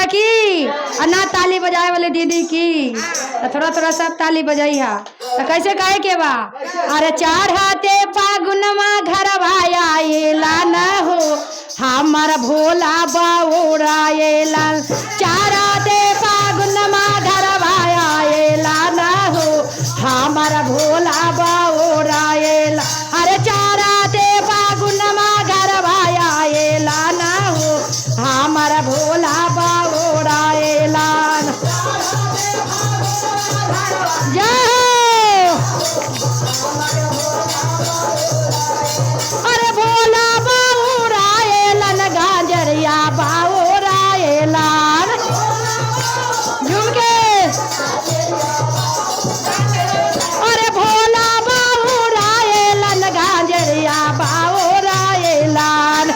की और ना ताली बजाए वाले दीदी की। तो थोड़ा थोड़ा सब ताली बजाई हा। तो कैसे कहे के बा? अरे चार हाथे फागुनमा घर भाया लान हो हमार भोला बाबूरा लाल। चार हाथे फागुनमा घर भाया लान हो हमार भोला बाबूरा लाल। अरे चार हाथे फागुनमा घर भाया लान हो हमार भोला बाबूरा लाल। अरे भोला बाबूरा लाल गाजरिया बाबूरा लाल झुमके। अरे भोला बाबूरा लाल गाजरिया बाबूरा लाल।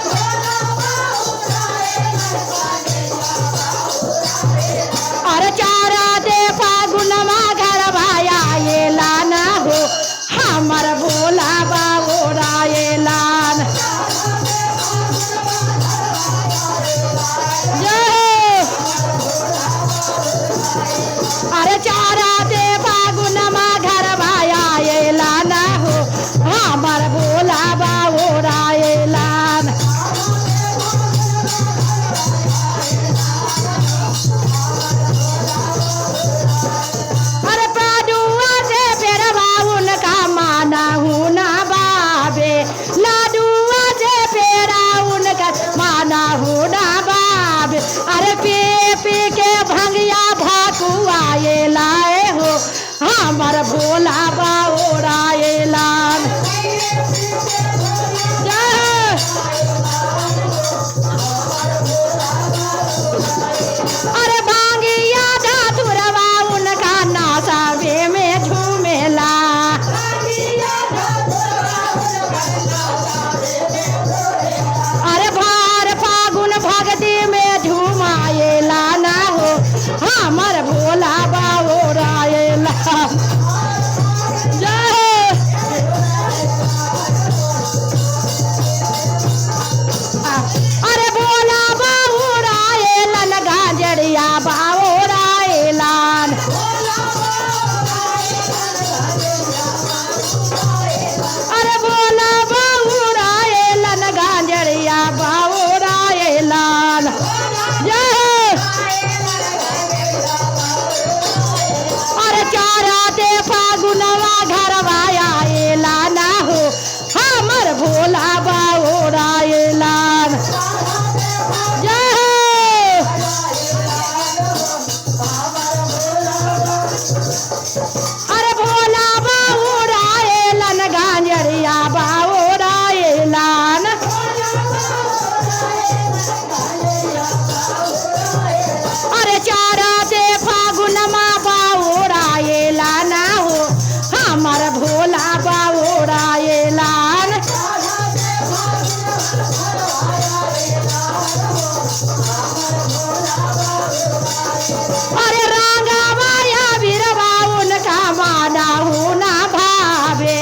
अरे चारा दे फागुनमा घर भाया लान हो हमार भोला बाबूरा लाल। अरे चारा दे फागुनमा घर भाया लान हो हमार भोला बाबूरा लाल। अरे पाडुआ से पेड़ बाउन का माना हूँ ना बाबे लाडुआ से पेड़ा उनका माना हूँ ना बाबे। अरे पी पी के भंगिया भाकुआ लाए हो हमार भोला बाबूरा लाल। अरे भांगिया धातुरवा उनका नासावे में झूमेला। अरे भार फागुन भगती में झूमाएला ना हो हमार भोला बाबूरा लाल। अरे भोला बाबूरा लाल गाजरिया बाबूरा लाल। अरे भोला बाबूरा लाल गाजरिया बाबूरा लाल। अरे चारा दे फागुनवा घर भाया लान हो हमार भोला बाबूरा लाल। अरे भोला बाबूरा लाल गाजरिया बाबूरा लाल। अरे चारा दे फागुनमा बाबूरा लान हो हमार भोला बाबूरा लाल। अरे रांगावाया बीरवा उनका माना हूँ ना भावे।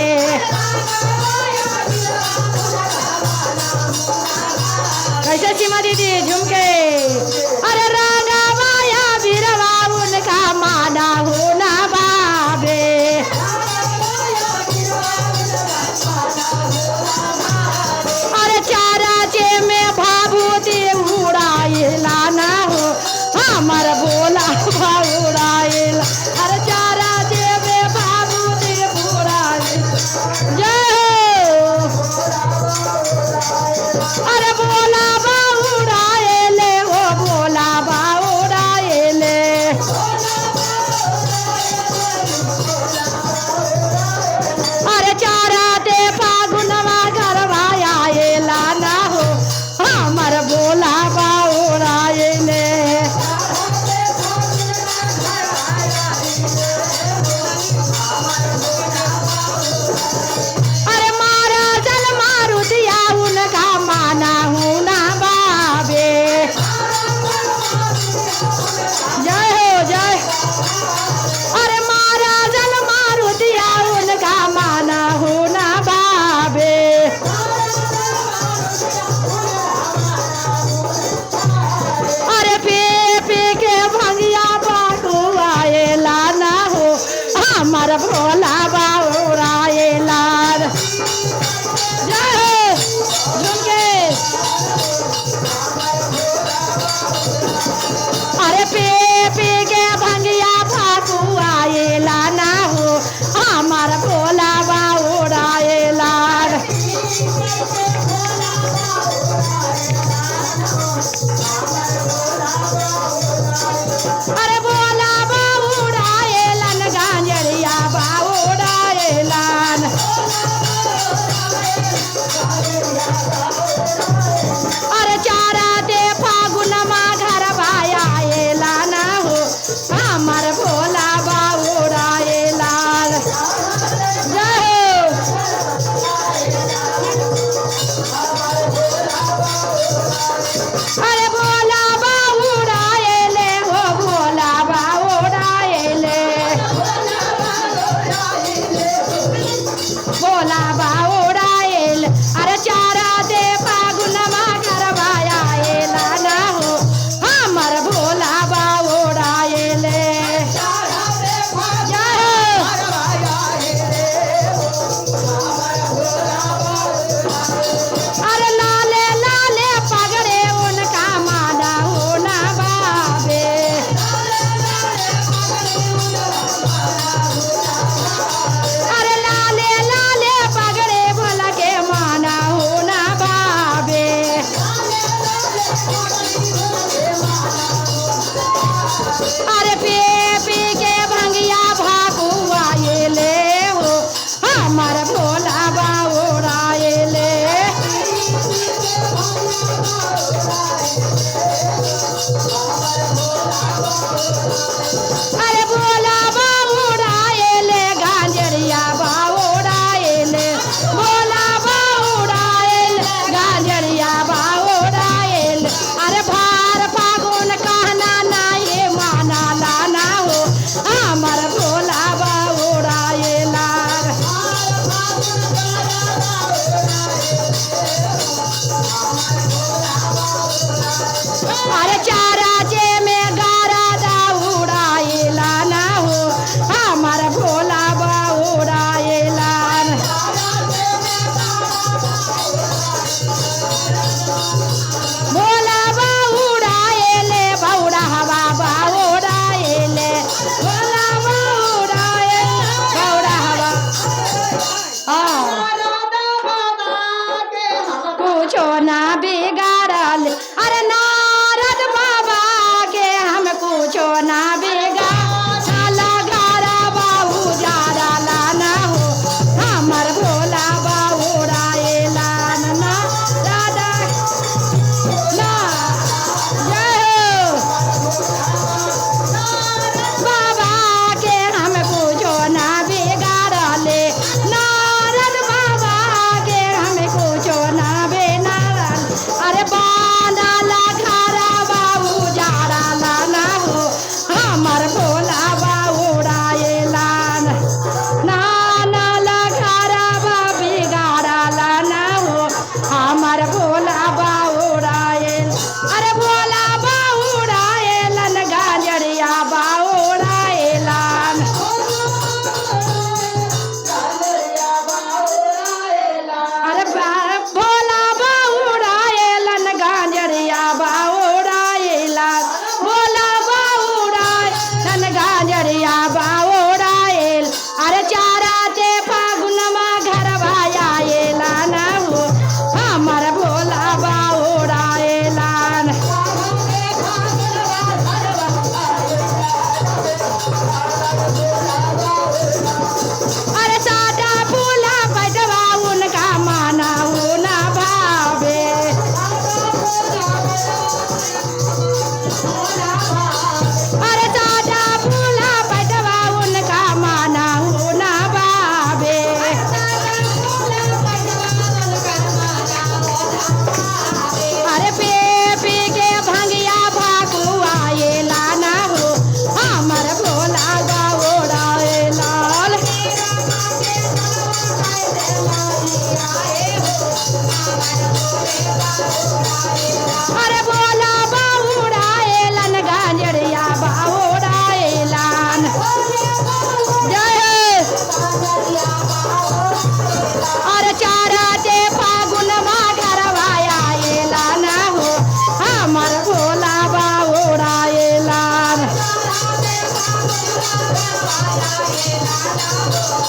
कैसे सीमा दीदी झुमके। अरे रांगावाया बीरवा उनका माना हूँ ना भावे। अरे चारा चे में भाभूति उड़ाए लाना हो हमार भोला बाबूरा लाल। अरे चारा चे में भाभूति उड़ाए अरे भोला बाबूरा ले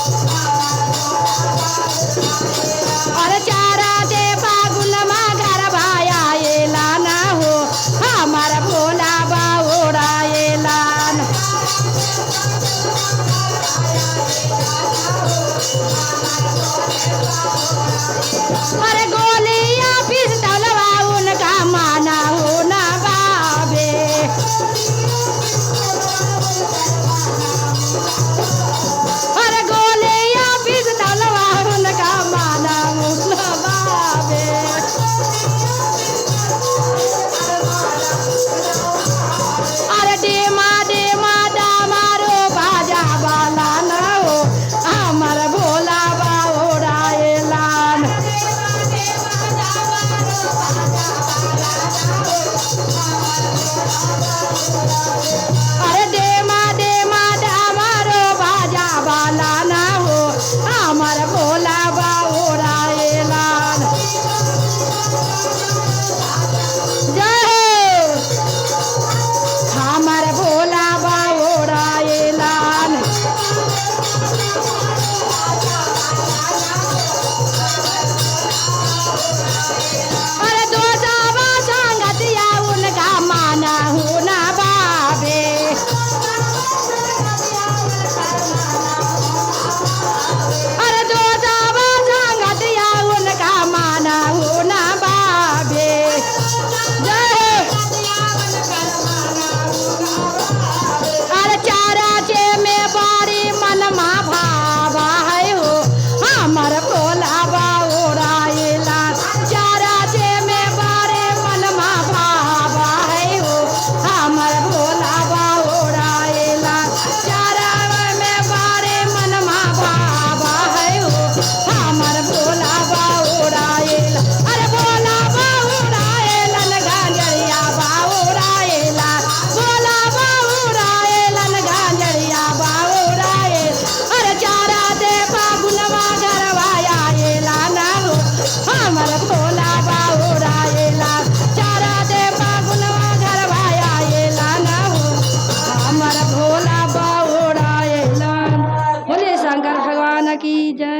हाँ